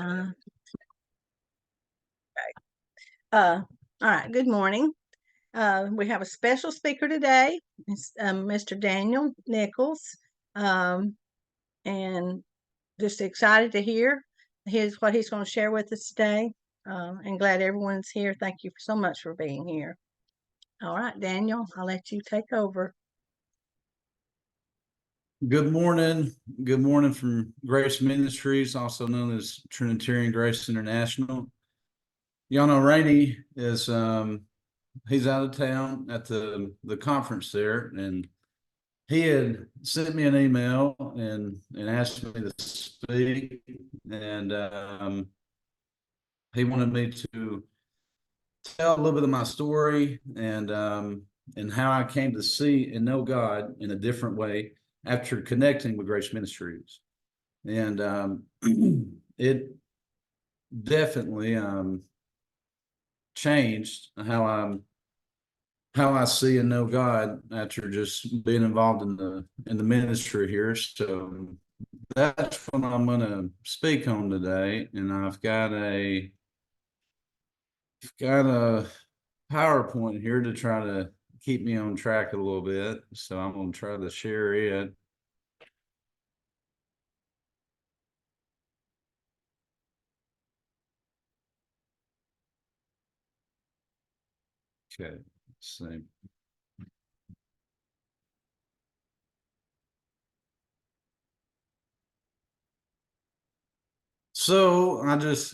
Okay. All right. Good morning. We have a special speaker today. It's Mr. Daniel Nichols, um, and just excited to hear what he's going to share with us today. And glad everyone's here. Thank you so much for being here. All right, Daniel, I'll let you take over. Good morning. Good morning from Grace Ministries, also known as Trinitarian Grace International. Y'all know Rainey is he's out of town at the conference there, and he had sent me an email and asked me to speak, and he wanted me to tell a little bit of my story and how I came to see and know God in a different way after connecting with Grace Ministries. And it definitely changed how I see and know God after just being involved in the ministry here. So that's what I'm going to speak on today, and I've got a PowerPoint here to try to keep me on track a little bit. So I'm going to try to share it. Okay, let's see. So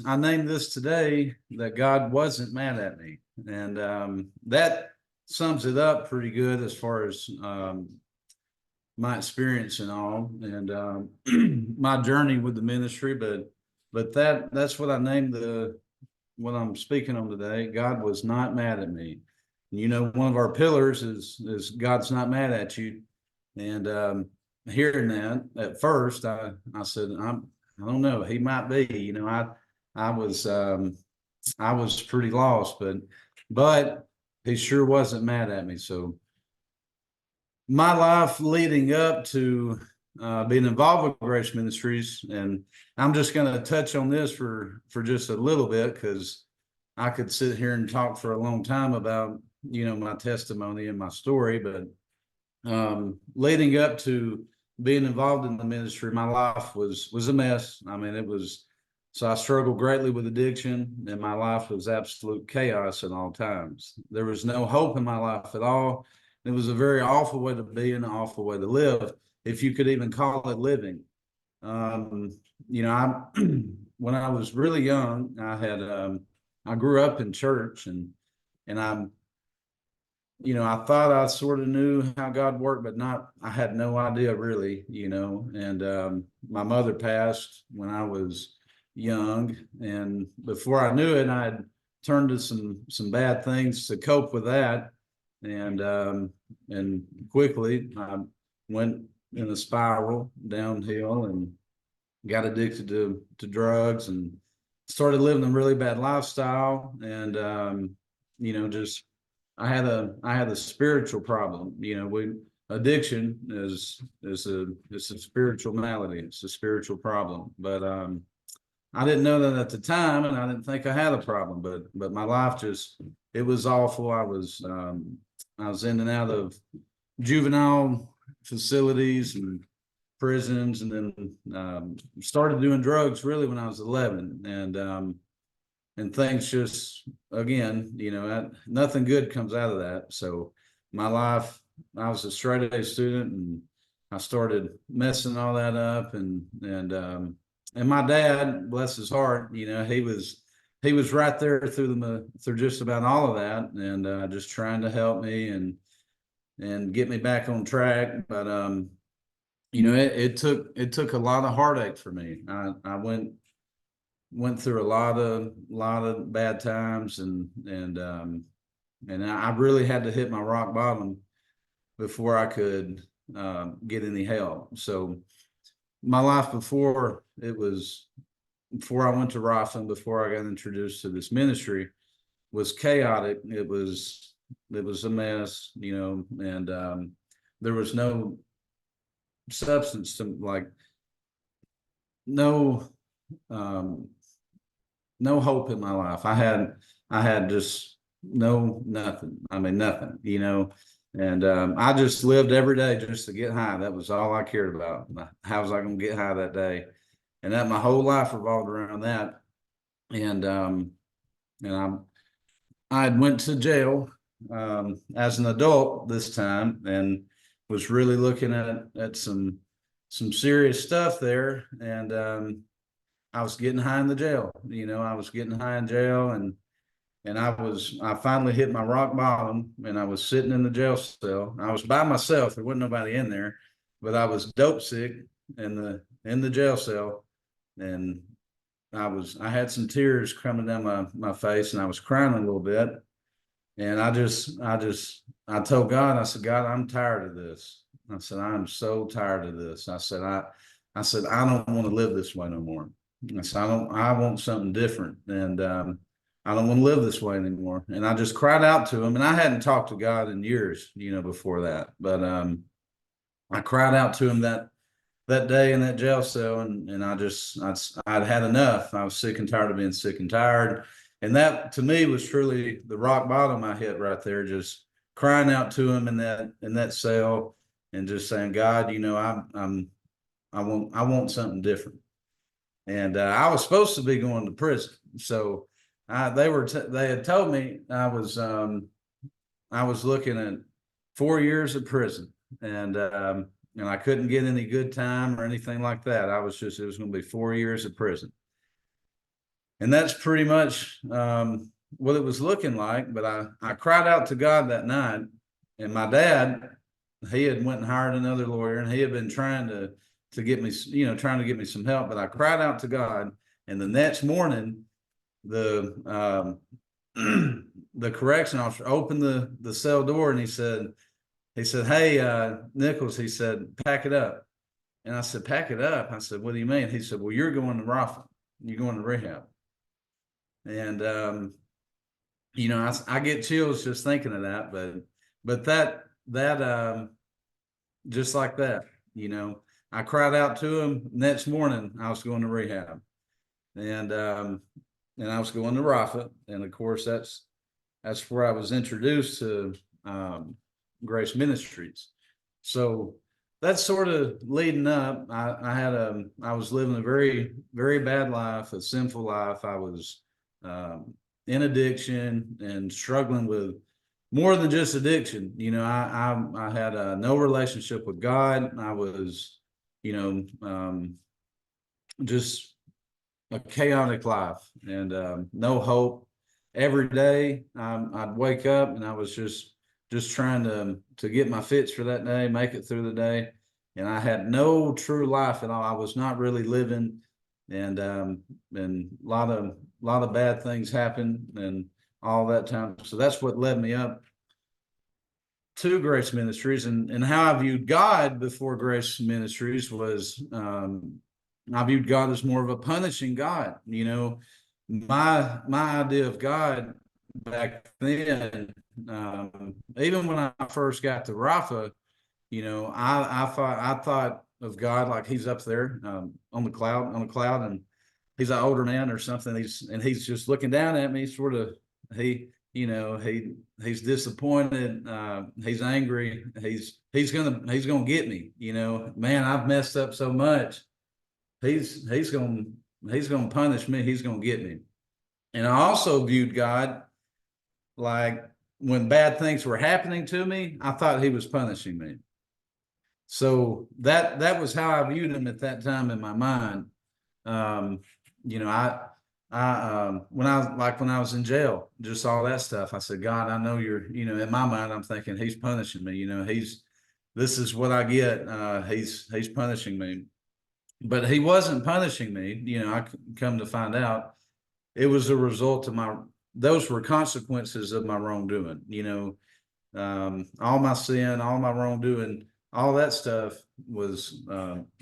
I named this today that God wasn't mad at me, and that sums it up pretty good as far as my experience and all, and my journey with the ministry. But that's what I named what I'm speaking on today. God was not mad at me. You know, one of our pillars is God's not mad at you, and hearing that at first, I said I don't know. He might be. You know, I was pretty lost, but he sure wasn't mad at me. So my life leading up to being involved with Grace Ministries, and I'm just going to touch on this for just a little bit, because I could sit here and talk for a long time about my testimony and my story, but leading up to being involved in the ministry, my life was a mess. I mean, so I struggled greatly with addiction, and my life was absolute chaos at all times. There was no hope in my life at all. It was a very awful way to be and an awful way to live, if you could even call it living. I when I was really young, I grew up in church, and I thought I sort of knew how God worked, but I had no idea really, and my mother passed when I was young, and before I knew it, I had turned to some bad things to cope with that, and quickly I went in a spiral downhill and got addicted to drugs and started living a really bad lifestyle, and just I had a spiritual problem. Addiction is a spiritual malady. It's a spiritual problem. But I didn't know that at the time, and I didn't think I had a problem. But my life it was awful. I was in and out of juvenile facilities and prisons, and then started doing drugs really when I was 11, and things just, again, nothing good comes out of that. So my life, I was a straight A student, and I started messing all that up, and my dad, bless his heart, he was right there through just about all of that, and just trying to help me and get me back on track. But it took a lot of heartache for me. I went through a lot of bad times, and I really had to hit my rock bottom before I could get any help. So my life before I went to Rosslyn, before I got introduced to this ministry, was chaotic. It was a mess, and there was no substance to, like, no no hope in my life. I had just nothing. I mean, nothing, and I just lived every day just to get high. That was all I cared about. How was I going to get high that day? And that my whole life revolved around that. And I went to jail as an adult this time, and was really looking at some serious stuff there. And I was getting high in the jail. I was getting high in jail, and I finally hit my rock bottom, and I was sitting in the jail cell. I was by myself. There wasn't nobody in there, but I was dope sick in the jail cell. And I had some tears coming down my face, and I was crying a little bit. And I told God, I said, God, I'm tired of this. I said, I'm so tired of this. I said, I don't want to live this way no more. I said, I want something different. And I don't want to live this way anymore. And I just cried out to him. And I hadn't talked to God in years, before that. But I cried out to him that day in that jail cell, and I'd had enough. I was sick and tired of being sick and tired. And that to me was truly the rock bottom I hit right there, just crying out to him in that cell, and just saying, God, I want something different. And I was supposed to be going to prison. So they had told me I was looking at 4 years of prison, and I couldn't get any good time or anything like that. It was going to be 4 years of prison. And that's pretty much what it was looking like. But I cried out to God that night, and my dad, he had went and hired another lawyer, and he had been trying to get me, trying to get me some help. But I cried out to God, and the next morning, the correction officer opened the cell door, and he said, hey, Nichols, he said, pack it up. And I said, pack it up? I said, what do you mean? He said, well, you're going to Rafa. You're going to rehab. And, I get chills just thinking of that, but that just like that, I cried out to him. Next morning, I was going to rehab, and I was going to Rafa. And of course, that's where I was introduced to Grace Ministries. So that's sort of leading up. I was living a very, very bad life, a sinful life. I was in addiction and struggling with more than just addiction. I had no relationship with God. I was, just a chaotic life, and no hope. Every day I'd wake up, and I was just trying to get my fix for that day, make it through the day. And I had no true life at all. I was not really living, and a lot of bad things happened and all that time. So that's what led me up to Grace Ministries, and how I viewed God before Grace Ministries was I viewed God as more of a punishing God. My idea of God back then, even when I first got to Rafa, I thought of God like he's up there on the cloud, and he's an older man or something. He's just looking down at me, sort of. He's disappointed. He's angry. He's gonna get me. Man, I've messed up so much. He's gonna punish me. He's gonna get me. And I also viewed God like when bad things were happening to me, I thought he was punishing me. So that was how I viewed him at that time in my mind. When I was in jail, just all that stuff, I said, God, I know you're, in my mind, I'm thinking he's punishing me. This is what I get. He's punishing me, but he wasn't punishing me. I come to find out it was a result of those were consequences of my wrongdoing. All my sin, all my wrongdoing, all that stuff was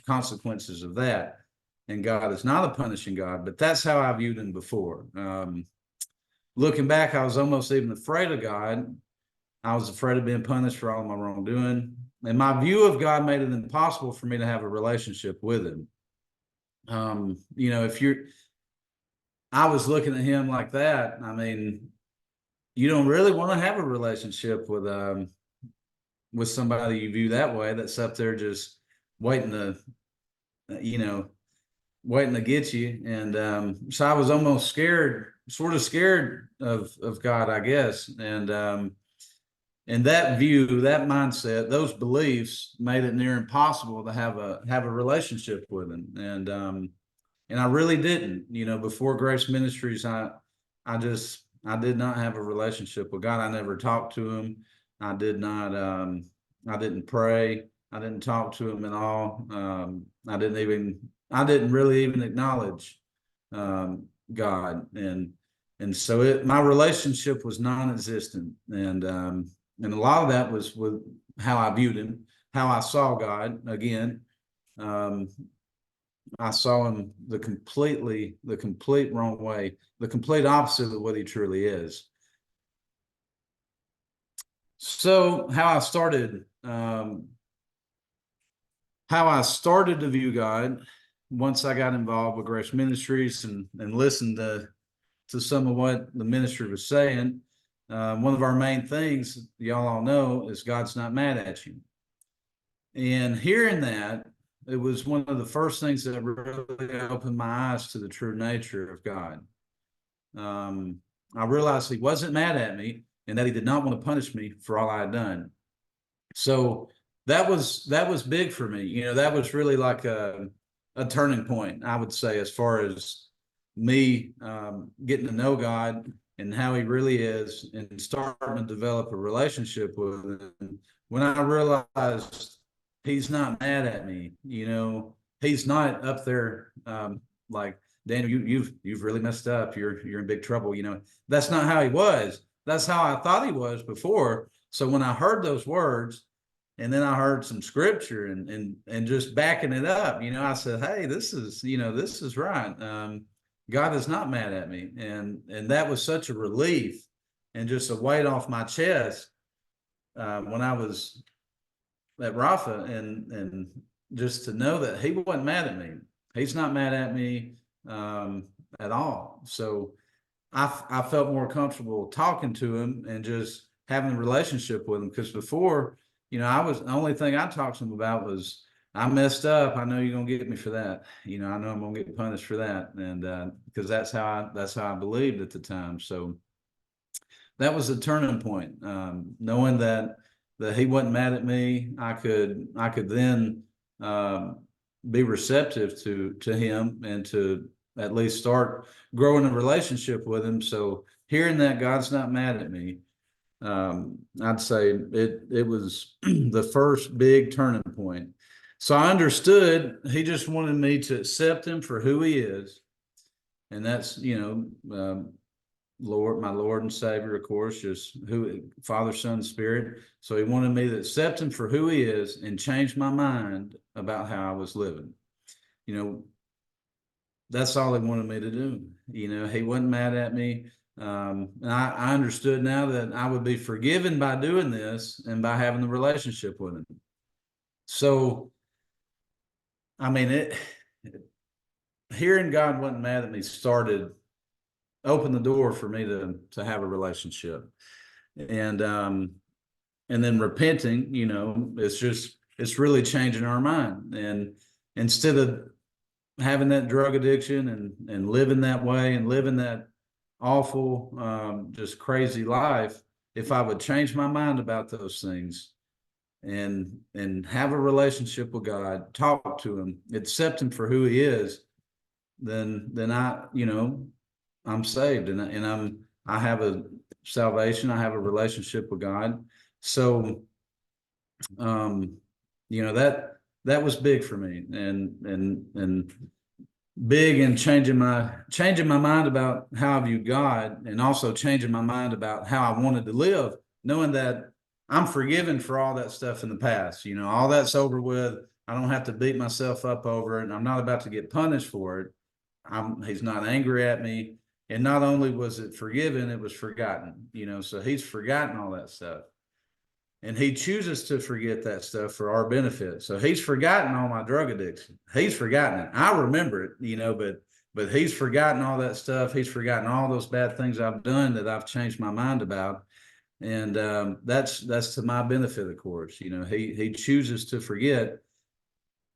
consequences of that. And God is not a punishing God, but that's how I viewed him before. Looking back, I was almost even afraid of God. I was afraid of being punished for all my wrongdoing. And my view of God made it impossible for me to have a relationship with him. I was looking at him like that. I mean, you don't really want to have a relationship with somebody you view that way, that's up there just waiting to, you know, waiting to get you. And so I was almost scared, sort of scared of God, I guess. And that view, that mindset, those beliefs made it near impossible to have a relationship with him. And I really didn't, before Grace Ministries, I did not have a relationship with God. I never talked to him. I did not I didn't pray. I didn't talk to him at all. I didn't really even acknowledge God. And so my relationship was non-existent. And a lot of that was with how I viewed him, how I saw God again. Um, I saw him the complete wrong way, the complete opposite of what he truly is. So how I started to view God once I got involved with Grace Ministries and listened to some of what the ministry was saying. One of our main things, y'all all know, is God's not mad at you. And hearing that, it was one of the first things that really opened my eyes to the true nature of God. I realized he wasn't mad at me and that he did not want to punish me for all I had done. So that was big for me. That was really like a turning point, I would say, as far as me getting to know God and how he really is and starting to develop a relationship with him. When I realized he's not mad at me, he's not up there like, Daniel, you've really messed up. You're in big trouble. That's not how he was. That's how I thought he was before. So when I heard those words, and then I heard some scripture and just backing it up, I said, hey, this is right. God is not mad at me. And that was such a relief and just a weight off my chest when I was at Rafa, and just to know that he wasn't mad at me. He's not mad at me at all. So I felt more comfortable talking to him and just having a relationship with him, because before, the only thing I talked to him about was, I messed up. I know you're gonna get me for that. I know I'm gonna get punished for that, and because that's how I believed at the time. So that was a turning point. Knowing that he wasn't mad at me, I could then be receptive to him and to at least start growing a relationship with him. So hearing that God's not mad at me, I'd say it was the first big turning point. So I understood he just wanted me to accept him for who he is, and that's Lord, my Lord and Savior, of course, just who Father, Son, Spirit. So he wanted me to accept him for who he is and change my mind about how I was living. That's all he wanted me to do. He wasn't mad at me. And I understood now that I would be forgiven by doing this and by having the relationship with him. So, I mean, hearing God wasn't mad at me opened the door for me to have a relationship. And then repenting, it's really changing our mind. And instead of having that drug addiction and living that way and living that awful, just crazy life, if I would change my mind about those things and have a relationship with God, talk to him, accept him for who he is, then I'm saved, and I have a salvation. I have a relationship with God. So that was big for me, and big in changing my mind about how I view God, and also changing my mind about how I wanted to live, knowing that I'm forgiven for all that stuff in the past. All that's over with. I don't have to beat myself up over it, and I'm not about to get punished for it. He's not angry at me. And not only was it forgiven, it was forgotten, so he's forgotten all that stuff. And he chooses to forget that stuff for our benefit. So he's forgotten all my drug addiction. He's forgotten it. I remember it, but but he's forgotten all that stuff. He's forgotten all those bad things I've done that I've changed my mind about. And that's to my benefit, of course. He chooses to forget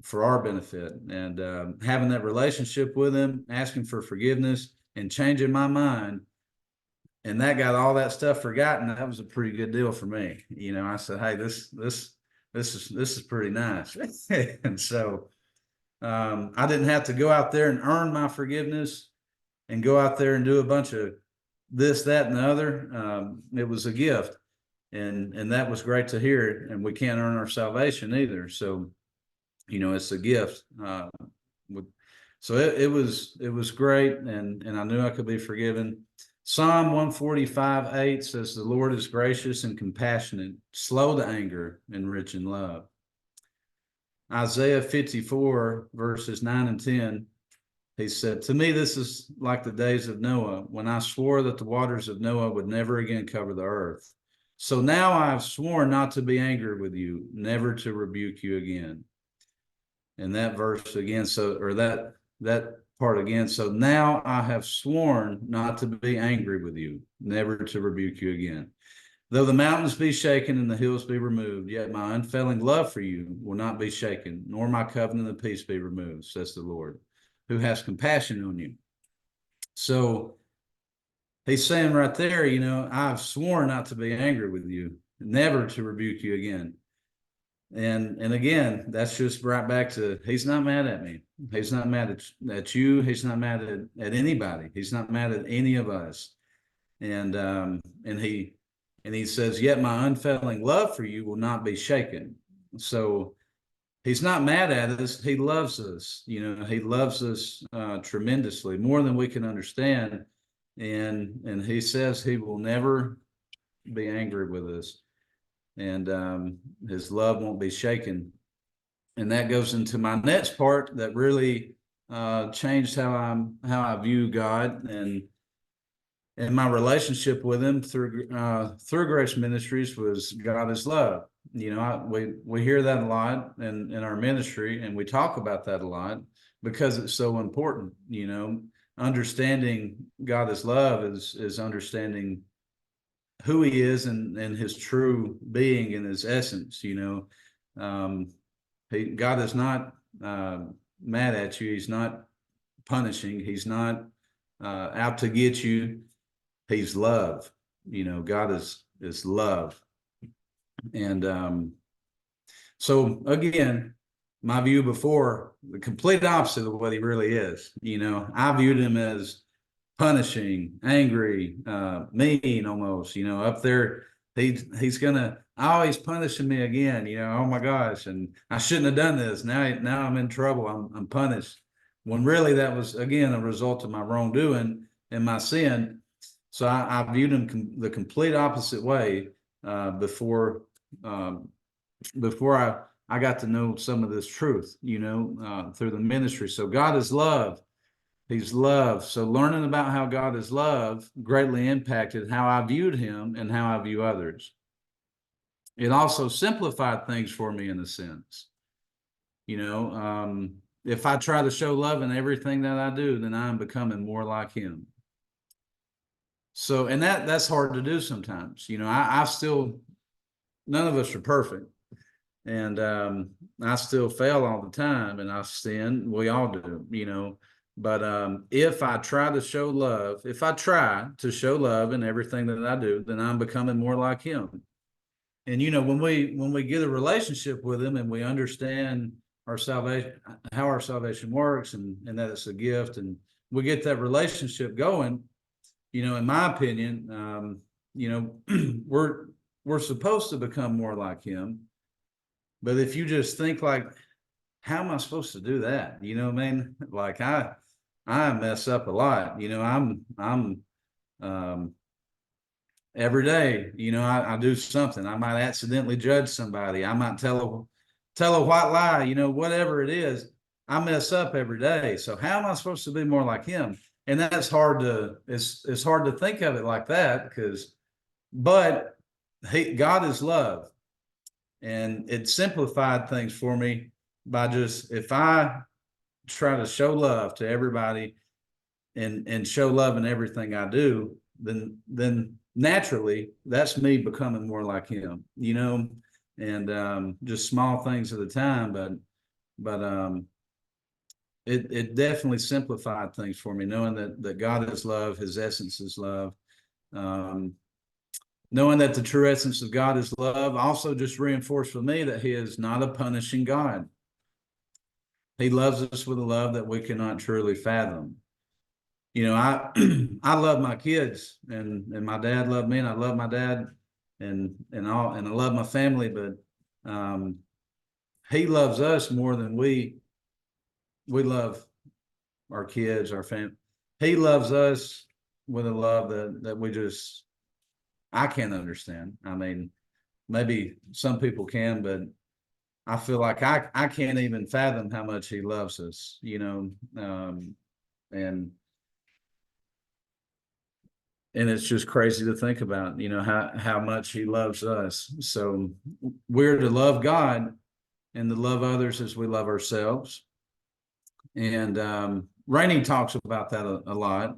for our benefit, and having that relationship with him, asking for forgiveness and changing my mind, and that got all that stuff forgotten. That was a pretty good deal for me. I said, hey, this is pretty nice. And so I didn't have to go out there and earn my forgiveness and go out there and do a bunch of this, that, and the other. It was a gift, and that was great to hear. And we can't earn our salvation either. So, it's a gift. So it was great, and I knew I could be forgiven. Psalm 145:8 says, the Lord is gracious and compassionate, slow to anger, and rich in love. Isaiah 54 verses 9 and 10, he said, to me, this is like the days of Noah, when I swore that the waters of Noah would never again cover the earth. So now I have sworn not to be angry with you, never to rebuke you again. And that verse again, that part again, so now I have sworn not to be angry with you, never to rebuke you again. Though the mountains be shaken and the hills be removed, yet my unfailing love for you will not be shaken, nor my covenant of peace be removed, says the Lord, who has compassion on you. So he's saying right there, I've sworn not to be angry with you, never to rebuke you again. And again, that's just right back to, he's not mad at me. He's not mad at you. He's not mad at anybody. He's not mad at any of us. And he says, yet my unfailing love for you will not be shaken. So he's not mad at us. He loves us. He loves us tremendously, more than we can understand. And he says he will never be angry with us. And his love won't be shaken. And that goes into my next part that really changed how I view God and my relationship with him through Grace Ministries was God is love. We hear that a lot in our ministry, and we talk about that a lot because it's so important. Understanding God is love is understanding who he is and his true being and his essence. God is not mad at you. He's not punishing. He's not out to get you. He's love. God is love. And so again, my view before, the complete opposite of what he really is. I viewed him as punishing, angry, mean almost, up there. He's gonna always punishing me again, oh my gosh, and I shouldn't have done this. Now I'm in trouble. I'm punished. When really that was again a result of my wrongdoing and my sin. So I viewed him the complete opposite way before I got to know some of this truth, through the ministry. So God is love. He's love. So learning about how God is love greatly impacted how I viewed him and how I view others. It also simplified things for me in a sense. If I try to show love in everything that I do, then I'm becoming more like him. So, and that's hard to do sometimes. I still, none of us are perfect. And I still fail all the time, and I sin. We all do, But if I try to show love in everything that I do, then I'm becoming more like him. And when we get a relationship with him and we understand our salvation, how our salvation works, and that it's a gift, and we get that relationship going, in my opinion, we're supposed to become more like him. But if you just think like, how am I supposed to do that? Like I mess up a lot. I'm every day, I do something. I might accidentally judge somebody. I might tell a white lie, whatever it is. I mess up every day. So how am I supposed to be more like him? And that's hard it's hard to think of it like that but God is love. And it simplified things for me by just, if I try to show love to everybody and show love in everything I do, then naturally that's me becoming more like him, and just small things at a time, but it definitely simplified things for me, knowing that God is love, his essence is love. Um, knowing that the true essence of God is love also just reinforced for me that he is not a punishing God. He loves us with a love that we cannot truly fathom. I I love my kids, and my dad loved me, and I love my dad, and I love my family, but um, he loves us more than we love our kids, our family. He loves us with a love that we just I can't understand. I mean, maybe some people can, but I feel like I can't even fathom how much he loves us, and it's just crazy to think about, how much he loves us. So we're to love God and to love others as we love ourselves. And Rainey talks about that a lot.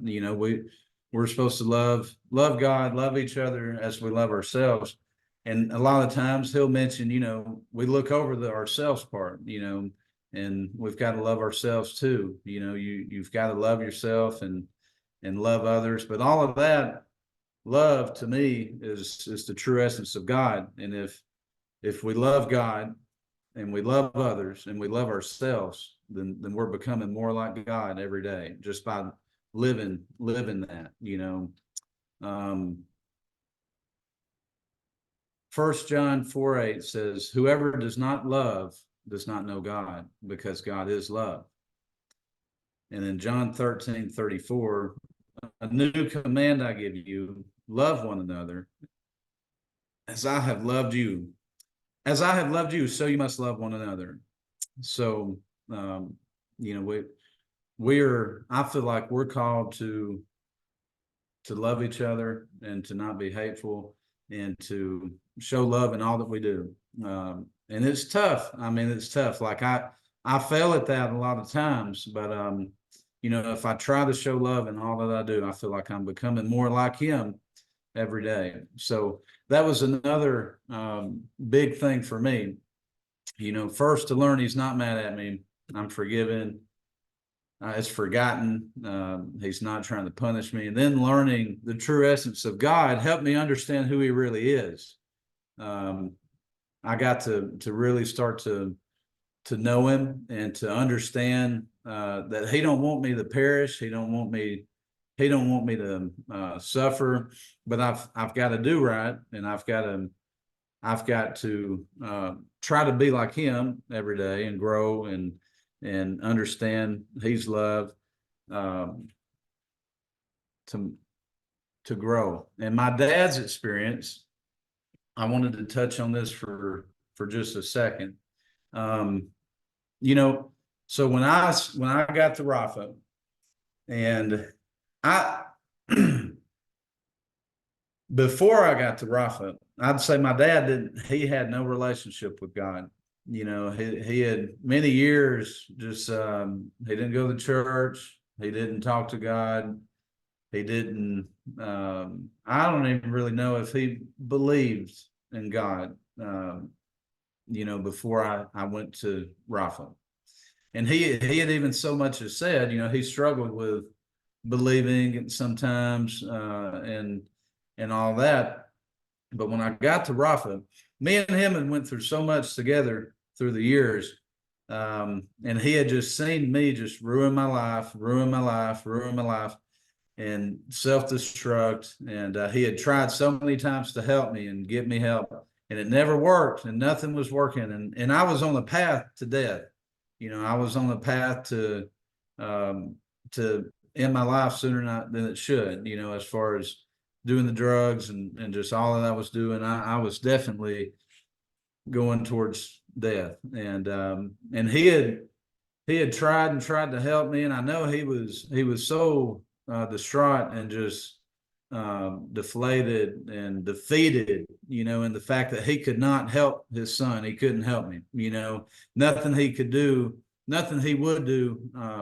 We're supposed to love God, love each other as we love ourselves. And a lot of times he'll mention, we look over the ourselves part, and we've got to love ourselves too. You've got to love yourself and love others. But all of that love to me is the true essence of God. And if we love God and we love others and we love ourselves, then we're becoming more like God every day just by living that. 1 John 4:8 says, whoever does not love does not know God, because God is love. And in John 13:34, a new command I give you, love one another as I have loved you. As I have loved you, so you must love one another. So, I feel like we're called to love each other and to not be hateful and to show love in all that we do. And it's tough. I mean, it's tough. Like I fail at that a lot of times, but if I try to show love in all that I do, I feel like I'm becoming more like him every day. So that was another big thing for me. First to learn he's not mad at me. I'm forgiven. It's forgotten. He's not trying to punish me. And then learning the true essence of God helped me understand who he really is. I got to really start to know him and to understand that he don't want me to perish. He don't want me to suffer, but I've got to do right, and I've got to try to be like him every day and grow and understand he's love, to grow. And my dad's experience, I wanted to touch on this for just a second. So when I got to Rafa, and I before I got to Rafa, I'd say my dad he had no relationship with God. He had many years just he didn't go to church, he didn't talk to God, he didn't I don't even really know if he believed in God, before I went to Rafa. And he had even so much as said, he struggled with believing sometimes, and all that. But when I got to Rafa, me and him had went through so much together through the years. And he had just seen me just ruin my life, and self-destruct. And he had tried so many times to help me and get me help, and it never worked, and nothing was working. And I was on the path to death. I was on the path to end my life sooner than it should, as far as doing the drugs and just all that I was doing. I was definitely going towards death. And he had tried and tried to help me. And I know he was so distraught and just deflated and defeated, in the fact that he could not help his son. He couldn't help me, nothing he could do nothing he would do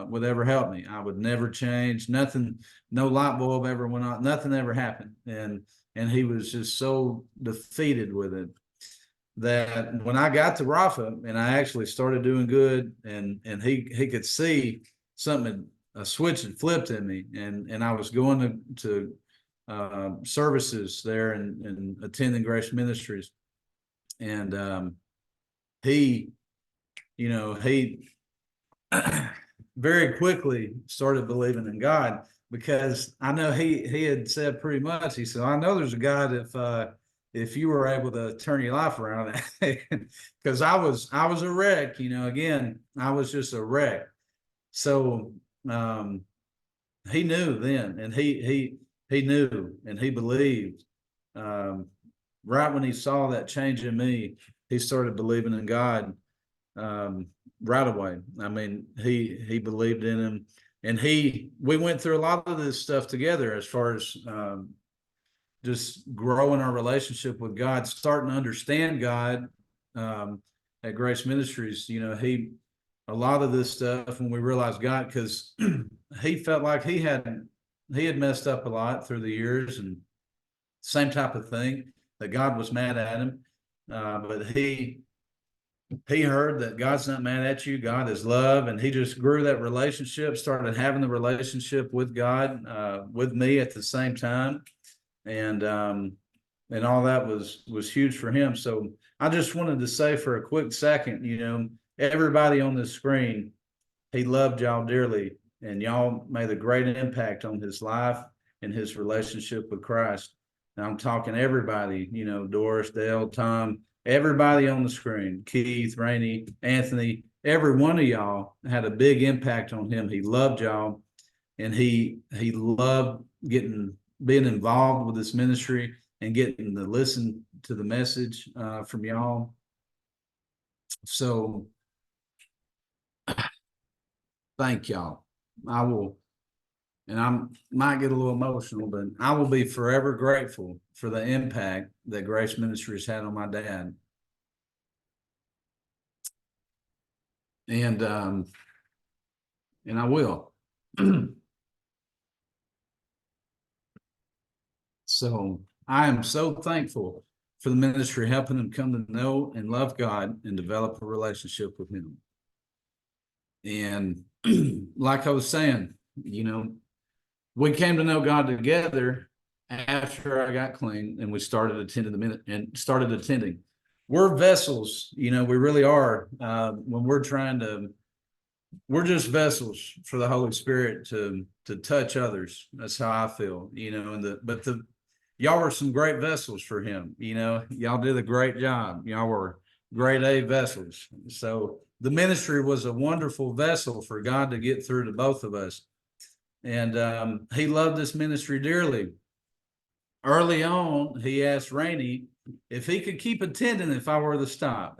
would ever help me. I would never change. Nothing, no light bulb ever went on. Nothing ever happened. And he was just so defeated with it that when I got to Rafa and I actually started doing good, and he could see something, a switch had flipped in me, and I was going to services there and attending Grace Ministries, and he, he very quickly started believing in God, because I know he had said pretty much, he said, I know there's a God if you were able to turn your life around. Because I was a wreck, again, I was just a wreck. So he knew then, and he knew, and he believed. Right when he saw that change in me, he started believing in God right away. I mean, he believed in him, and we went through a lot of this stuff together, as far as just growing our relationship with God, starting to understand God at Grace Ministries. A lot of this stuff, when we realized God, because he felt like he had messed up a lot through the years, and same type of thing, that God was mad at him. But he heard that God's not mad at you. God is love. And he just grew that relationship, started having the relationship with God, with me at the same time. And all that was huge for him. So I just wanted to say for a quick second, everybody on this screen, he loved y'all dearly, and y'all made a great impact on his life and his relationship with Christ. And I'm talking everybody, Doris, Dale, Tom, everybody on the screen, Keith, Rainey, Anthony, every one of y'all had a big impact on him. He loved y'all, and he loved being involved with this ministry and getting to listen to the message from y'all. So thank y'all. I will, and I might get a little emotional, but I will be forever grateful for the impact that Grace Ministries had on my dad. And I will. So I am so thankful for the ministry helping them come to know and love God and develop a relationship with him. And like I was saying, we came to know God together after I got clean, and we started attending. We're vessels, we really are. When we're just vessels for the Holy Spirit to touch others. That's how I feel, y'all were some great vessels for him. Y'all did a great job. Y'all were grade A vessels. So the ministry was a wonderful vessel for God to get through to both of us. And he loved this ministry dearly. Early on, he asked Rainey if he could keep attending if I were to stop.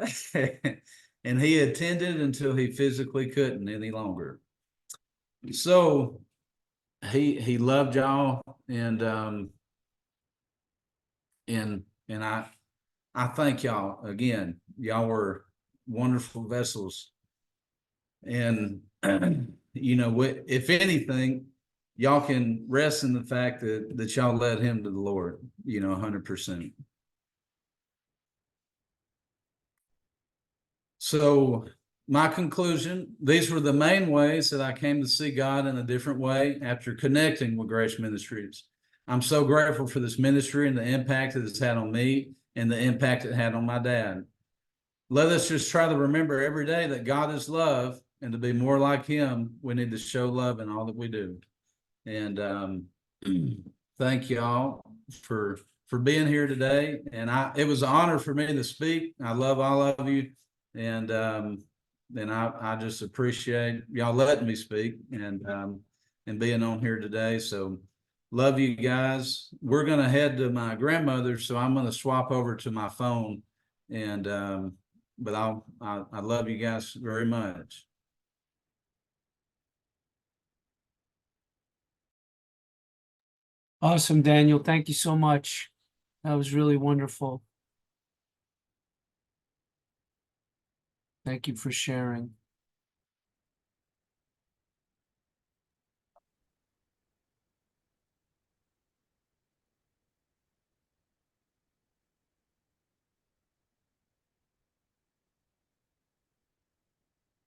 And he attended until he physically couldn't any longer. So he loved y'all, and I thank y'all again. Y'all were wonderful vessels. And if anything, y'all can rest in the fact that y'all led him to the Lord, 100%. So my conclusion, these were the main ways that I came to see God in a different way after connecting with Grace Ministries. I'm so grateful for this ministry and the impact that it's had on me and the impact it had on my dad. Let us just try to remember every day that God is love, and to be more like him, we need to show love in all that we do. And thank y'all for being here today. And it was an honor for me to speak. I love all of you. And I just appreciate y'all letting me speak and being on here today. So love you guys. We're going to head to my grandmother's, so I'm going to swap over to my phone. And but I love you guys very much. Awesome, Daniel. Thank you so much. That was really wonderful. Thank you for sharing.